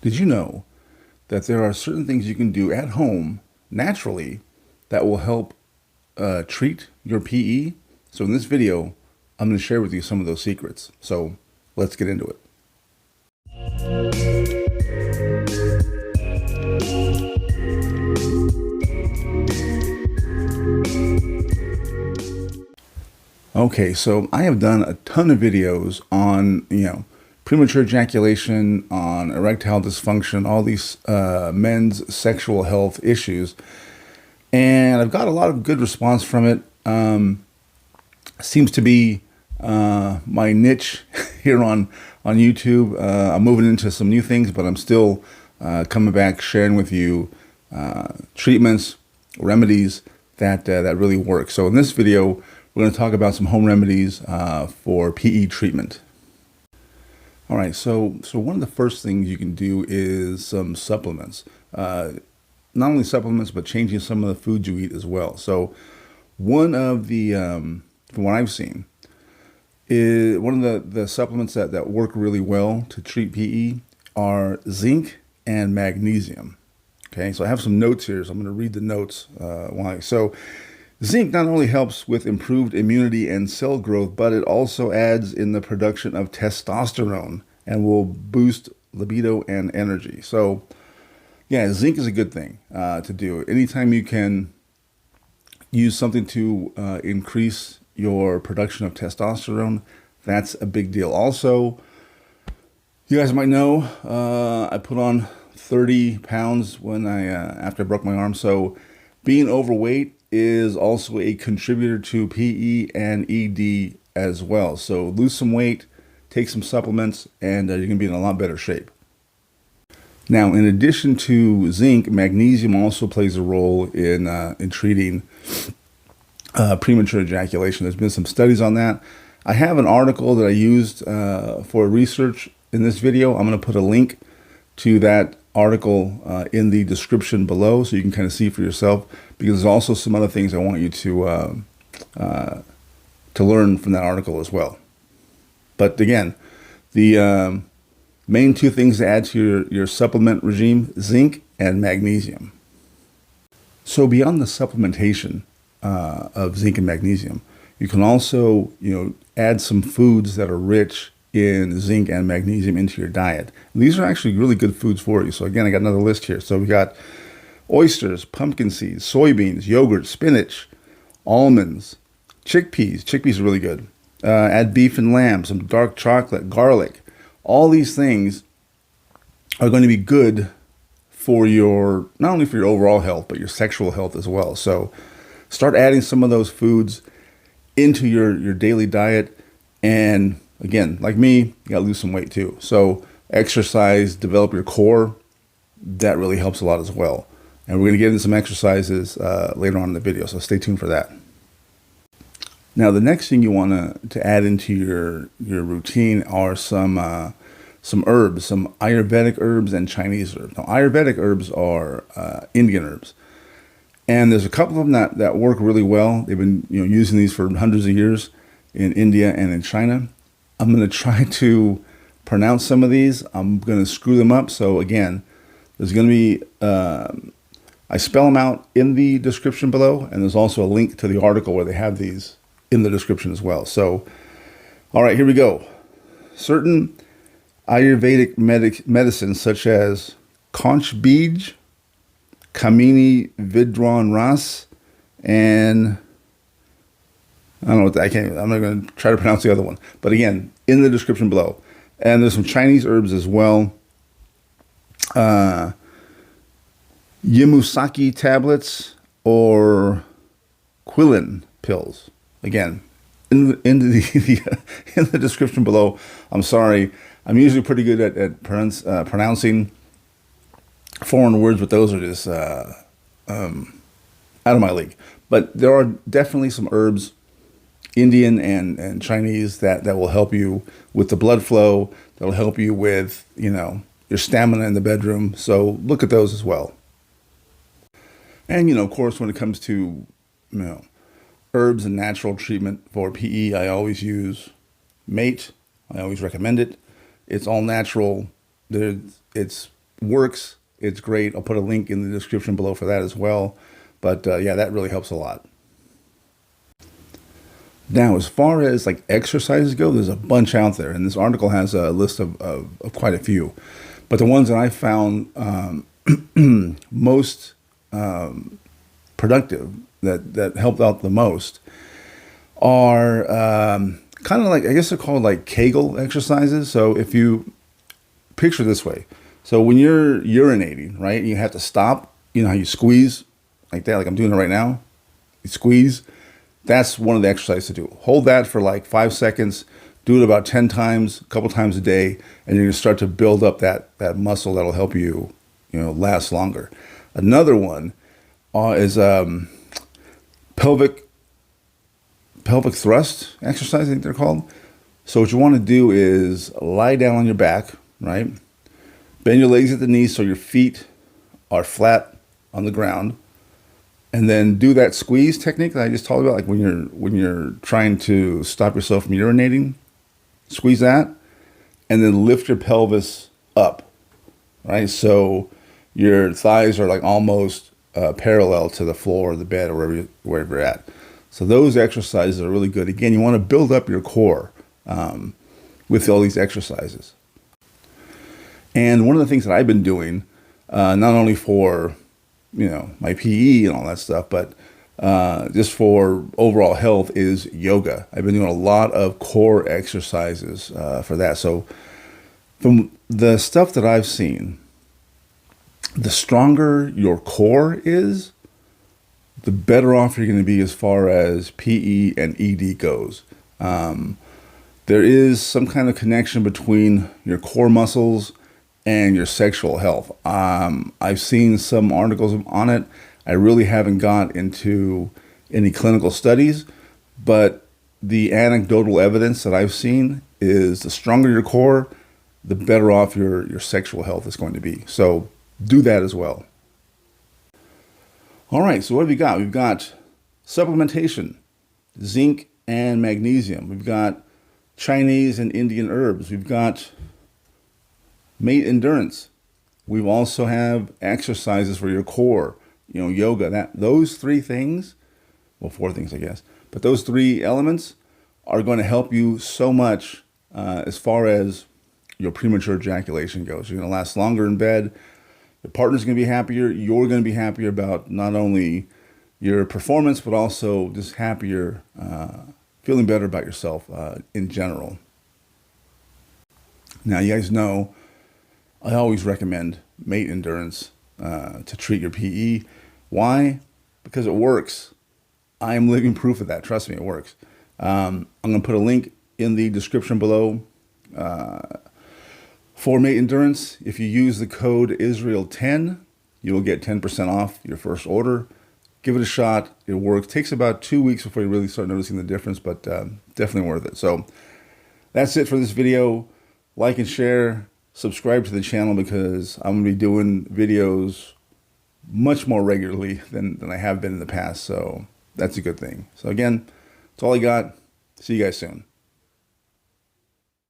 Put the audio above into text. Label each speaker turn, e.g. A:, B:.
A: Did you know that there are certain things you can do at home naturally that will help treat your PE? So in this video, I'm going to share with you some of those secrets. So let's get into it. Okay, so I have done a ton of videos on, premature ejaculation, on erectile dysfunction, all these men's sexual health issues. And I've got a lot of good response from it. Seems to be my niche here on YouTube. I'm moving into some new things, but I'm still coming back, sharing with you treatments, remedies that really work. So in this video, we're going to talk about some home remedies for PE treatment. All right, so one of the first things you can do is some supplements. Not only supplements, but changing some of the foods you eat as well. So one of the, from what I've seen, is one of the supplements that work really well to treat PE are zinc and magnesium. Okay, so I have some notes here, so I'm going to read the notes. So zinc not only helps with improved immunity and cell growth, but it also adds in the production of testosterone and will boost libido and energy. So yeah, zinc is a good thing to do. Anytime you can use something to increase your production of testosterone, that's a big deal. Also, you guys might know I put on 30 pounds when after I broke my arm. So being overweight is also a contributor to PE and ED as well. So lose some weight, take some supplements, and you're going to be in a lot better shape. Now, in addition to zinc, magnesium also plays a role in treating premature ejaculation. There's been some studies on that. I have an article that I used for research in this video. I'm going to put a link to that article in the description below, so you can kind of see for yourself, because there's also some other things I want you to learn from that article as well. But again, the main two things to add to your supplement regime: zinc and magnesium. So beyond the supplementation of zinc and magnesium, you can also add some foods that are rich in zinc and magnesium into your diet. And these are actually really good foods for you. So again, I got another list here. So we got oysters, pumpkin seeds, soybeans, yogurt, spinach, almonds, chickpeas. Chickpeas are really good. Add beef and lamb, some dark chocolate, garlic. All these things are going to be good for your, not only for your overall health, but your sexual health as well. So start adding some of those foods into your daily diet. And again, like me, you got to lose some weight too. So exercise, develop your core. That really helps a lot as well. And we're going to get into some exercises later on in the video. So stay tuned for that. Now, the next thing you want to add into your routine are some herbs, some Ayurvedic herbs and Chinese herbs. Now, Ayurvedic herbs are Indian herbs, and there's a couple of them that work really well. They've been using these for hundreds of years in India and in China. I'm going to try to pronounce some of these. I'm going to screw them up. So again, there's going to be I spell them out in the description below, and there's also a link to the article where they have these in the description as well. So, all right, here we go. Certain Ayurvedic medicines such as kaunch beej, Kamini vidrawan ras, and I don't know what I'm not going to try to pronounce the other one. But again, in the description below. And there's some Chinese herbs as well. Yamusaki tablets or quillin pills. Again, in the description below. I'm sorry. I'm usually pretty good at pronouncing foreign words, but those are just out of my league. But there are definitely some herbs, Indian and Chinese, that will help you with the blood flow, that will help you with, your stamina in the bedroom. So look at those as well. And, of course, when it comes to, herbs and natural treatment for PE, I always use Mate. I always recommend it. It's all natural. It's works. It's great. I'll put a link in the description below for that as well. But yeah, that really helps a lot. Now, as far as like exercises go, there's a bunch out there, and this article has a list of quite a few. But the ones that I found most productive, that helped out the most, are kind of like, I guess they're called like Kegel exercises. So if you picture this way, so when you're urinating, right, you have to stop. You know how you squeeze like that, like I'm doing it right now. You squeeze. That's one of the exercises to do. Hold that for like 5 seconds. Do it about 10 times, a couple times a day, and you're gonna start to build up that muscle that'll help you, last longer. Another one is pelvic thrust exercise, I think they're called. So what you want to do is lie down on your back, right? Bend your legs at the knees so your feet are flat on the ground. And then do that squeeze technique that I just talked about, like when you're trying to stop yourself from urinating. Squeeze that, and then lift your pelvis up, right? So your thighs are like almost parallel to the floor or the bed or wherever you're at. So those exercises are really good. Again, you want to build up your core with all these exercises. And one of the things that I've been doing, not only for my PE and all that stuff, but just for overall health, is yoga. I've been doing a lot of core exercises for that. So from the stuff that I've seen, the stronger your core is, the better off you're going to be as far as PE and ED goes. There is some kind of connection between your core muscles and your sexual health. I've seen some articles on it. I really haven't got into any clinical studies, but the anecdotal evidence that I've seen is the stronger your core, the better off your sexual health is going to be. So do that as well. All right, so what have we got? We've got supplementation, zinc and magnesium. We've got Chinese and Indian herbs. We've got mate endurance. We also have exercises for your core, yoga. Those 3 things, well, 4 things, I guess, but those 3 elements are going to help you so much as far as your premature ejaculation goes. You're going to last longer in bed. Your partner's going to be happier. You're going to be happier about not only your performance, but also just happier, feeling better about yourself in general. Now, you guys know I always recommend mate endurance to treat your PE. Why? Because it works. I am living proof of that. Trust me, it works. I'm going to put a link in the description below for mate endurance. If you use the code Israel10, you will get 10% off your first order. Give it a shot. It works. It takes about 2 weeks before you really start noticing the difference, but definitely worth it. So that's it for this video. Like and share. Subscribe to the channel because I'm going to be doing videos much more regularly than I have been in the past. So that's a good thing. So again, that's all I got. See you guys soon.